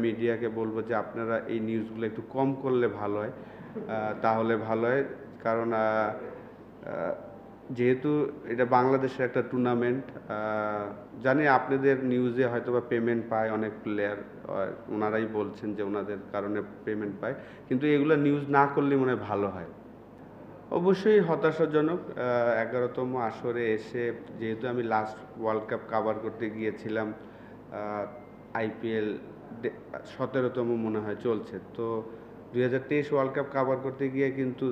মিডিয়াকে বলবো যে আপনারা এই নিউজগুলো একটু কম করলে ভালো হয়, তাহলে ভালো হয়। কারণ যেহেতু এটা বাংলাদেশের একটা টুর্নামেন্ট, জানি আপনাদের নিউজে হয়তোবা পেমেন্ট পায় অনেক প্লেয়ার, ওনারাই বলছেন যে ওনাদের কারণে পেমেন্ট পায়, কিন্তু এগুলো নিউজ না করলে মনে হয় ভালো হয়। অবশ্যই হতাশাজনক। ১১তম আসরে এসে যেহেতু আমি লাস্ট ওয়ার্ল্ড কাপ কাভার করতে গিয়েছিলাম, আইপিএল ১৭তম মনে হয় চলছে, তো ২০২৩ ওয়ার্ল্ড কাপ কাভার করতে গিয়ে কিন্তু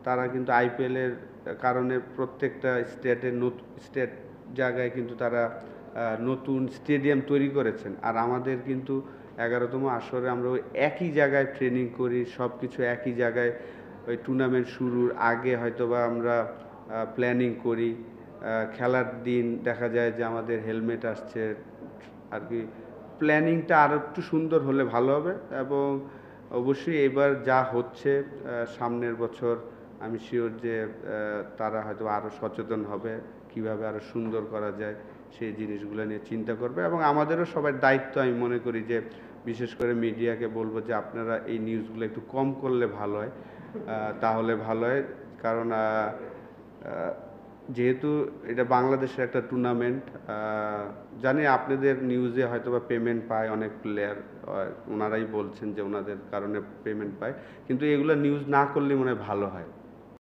তারা কিন্তু আইপিএলের কারণে প্রত্যেকটা স্টেট জায়গায় কিন্তু তারা নতুন স্টেডিয়াম তৈরি করেছেন। আর আমাদের কিন্তু ১১তম আসরে আমরা ওই একই জায়গায় ট্রেনিং করি, সব কিছু একই জায়গায়। ওই টুর্নামেন্ট শুরুর আগে হয়তোবা আমরা প্ল্যানিং করি, খেলার দিন দেখা যায় যে আমাদের হেলমেট আসছে আর কি। প্ল্যানিংটা আরও একটু সুন্দর হলে ভালো হবে, এবং অবশ্যই এবার যা হচ্ছে সামনের বছর আমি শিওর যে তারা হয়তো আরও সচেতন হবে, কিভাবে আরও সুন্দর করা যায় সেই জিনিসগুলো নিয়ে চিন্তা করবে। এবং আমাদেরও সবার দায়িত্ব আমি মনে করি যে বিশেষ করে মিডিয়াকে বলবো যে আপনারা এই নিউজগুলো একটু কম করলে ভালো হয়, তাহলে ভালো হয়। কারণ যেহেতু এটা বাংলাদেশের একটা টুর্নামেন্ট, জানি আপনাদের নিউজে হয়তোবা পেমেন্ট পায় অনেক প্লেয়ার, ওনারাই বলছেন যে ওনাদের কারণে পেমেন্ট পায়, কিন্তু এগুলো নিউজ না করলে মনে হয় ভালো হয়।